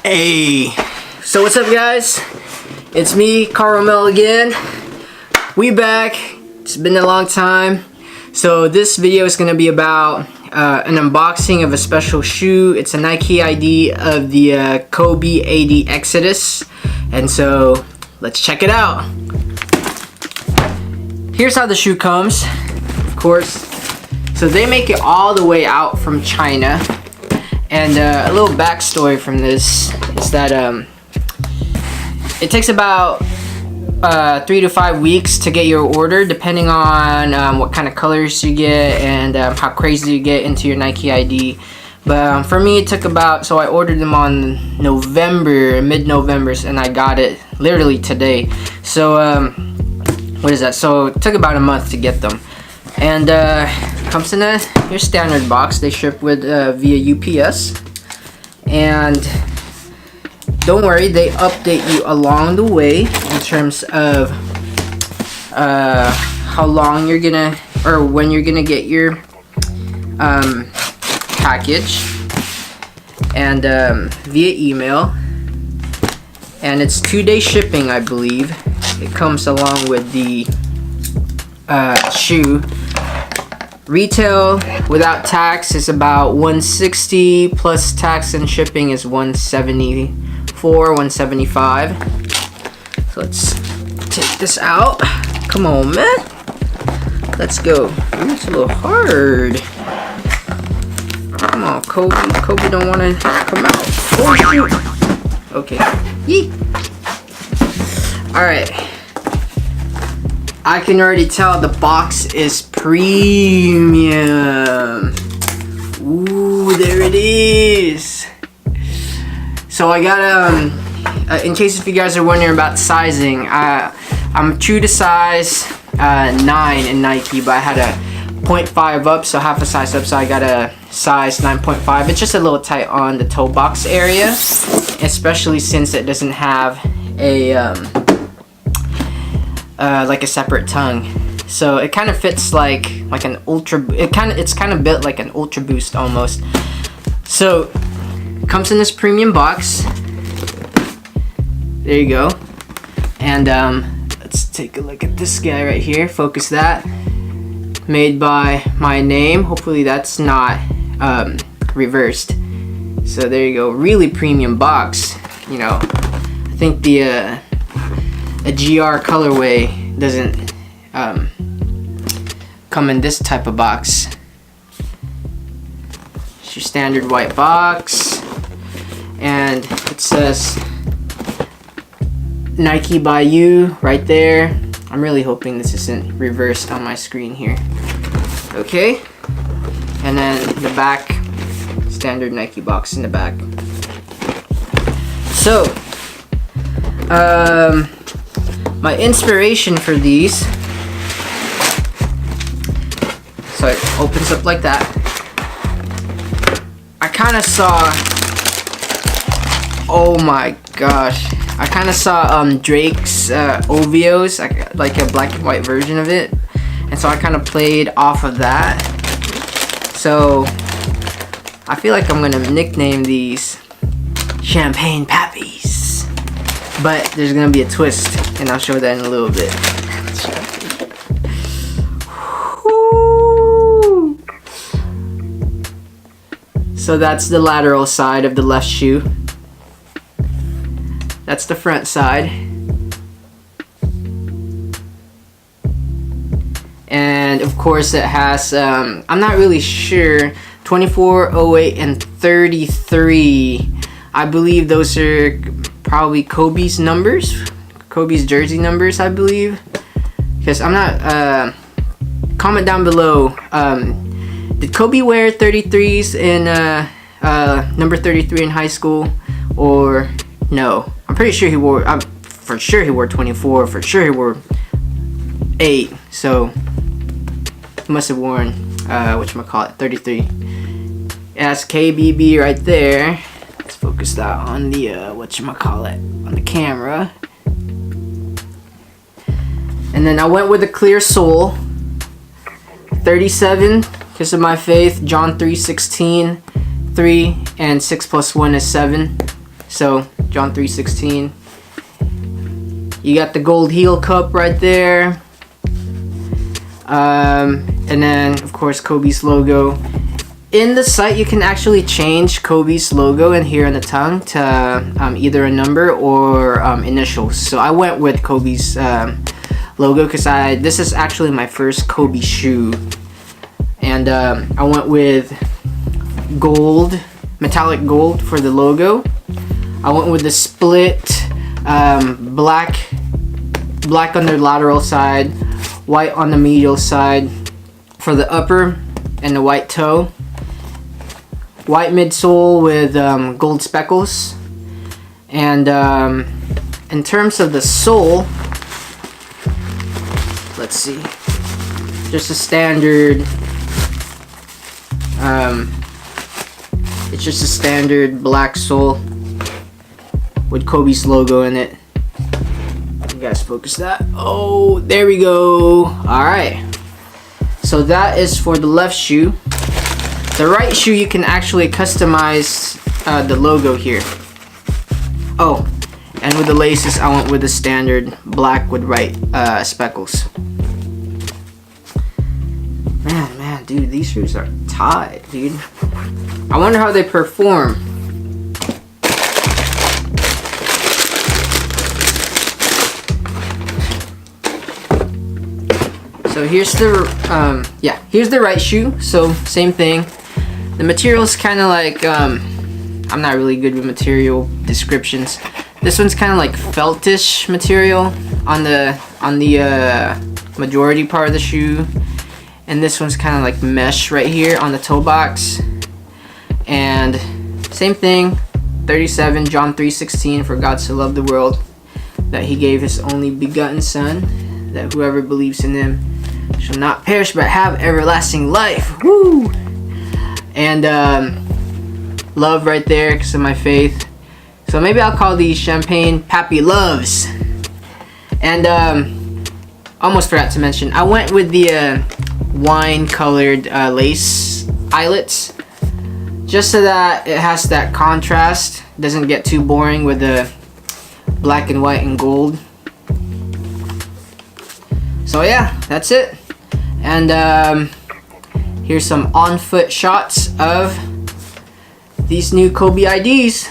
Hey, so what's up guys? It's me, Caramel again. We back. It's been a long time. So this video is gonna be about an unboxing of a special shoe. It's a Nike ID of the Kobe 80 Exodus. And so let's check it out. Here's how the shoe comes, of course. So they make it all the way out from China. And a little backstory from this is that it takes about 3 to 5 weeks to get your order, depending on what kind of colors you get and how crazy you get into your Nike ID. But for me, it took about, so I ordered them on mid-November, and I got it literally today. So what is that? So it took about a month to get them. And comes in your standard box. They ship with via UPS, and don't worry, they update you along the way in terms of how long you're gonna, or when you're gonna get your package, and via email. And it's 2-day shipping, I believe. It comes along with the shoe. Retail without tax is about $160, plus tax and shipping is $174, $175. So let's take this out. Come on, man. Let's go. Ooh, it's a little hard. Come on, Kobe. Kobe don't want to come out. Oh, shoot. Okay. Yee. All right. I can already tell the box is premium. Ooh, there it is. So I got in case if you guys are wondering about sizing, I'm true to size 9 in Nike, but I had a 0.5 up, so half a size up, so I got a size 9.5. It's just a little tight on the toe box area, especially since it doesn't have a like a separate tongue, so it kind of fits like an ultra. It's kind of built like an Ultra Boost almost. So comes in this premium box. There you go. And let's take a look at this guy right here. Focus that. Made by my name. Hopefully that's not reversed. So there you go. Really premium box. You know, I think the a GR colorway doesn't come in this type of box. It's your standard white box, and it says Nike by you right there. I'm really hoping this isn't reversed on my screen here. Okay, and then the back, standard Nike box in the back. So my inspiration for these, so it opens up like that. I kind of saw, oh my gosh, I kind of saw Drake's OVOs, like a black and white version of it, and so I kind of played off of that. So I feel like I'm gonna nickname these Champagnepapi. But there's gonna be a twist, and I'll show that in a little bit. So that's the lateral side of the left shoe. That's the front side. And of course it has, I'm not really sure, 24, 08, and 33. I believe those are probably Kobe's numbers, Kobe's jersey numbers, I believe. Because I'm not, comment down below, did Kobe wear 33s in, number 33 in high school, or no? I'm pretty sure he wore, for sure he wore 24, for sure he wore 8, so he must have worn, whatchamacallit, 33. It has KBB right there. Focus that on the on the camera. And then I went with a clear sole, 37, because of my faith. John 3:16, 3 and 6 plus 1 is 7. So John 3:16. You got the gold heel cup right there. And then of course Kobe's logo. In the site you can actually change Kobe's logo in here on the tongue to either a number or initials. So I went with Kobe's logo because this is actually my first Kobe shoe. And I went with gold, metallic gold for the logo. I went with the split black on the lateral side, white on the medial side for the upper, and the white toe. White midsole with gold speckles. And in terms of the sole, let's see, just a standard it's just a standard black sole with Kobe's logo in it. You guys focus that. Oh, there we go. Alright, so that is for the left shoe. The right shoe, you can actually customize the logo here. Oh, and with the laces, I went with the standard black with white speckles. Man, dude, these shoes are tight, dude. I wonder how they perform. So here's the here's the right shoe. So same thing. The material is kind of like I'm not really good with material descriptions. This one's kind of like feltish material on the majority part of the shoe, and this one's kind of like mesh right here on the toe box. And same thing, 37, John 3:16, for God so loved the world that he gave his only begotten son, that whoever believes in him shall not perish but have everlasting life. Woo! And love right there because of my faith. So maybe I'll call these Champagnepapi Loves. And almost forgot to mention, I went with the wine colored lace eyelets, just so that it has that contrast, doesn't get too boring with the black and white and gold. So yeah, that's it. And here's some on-foot shots of these new Kobe IDs.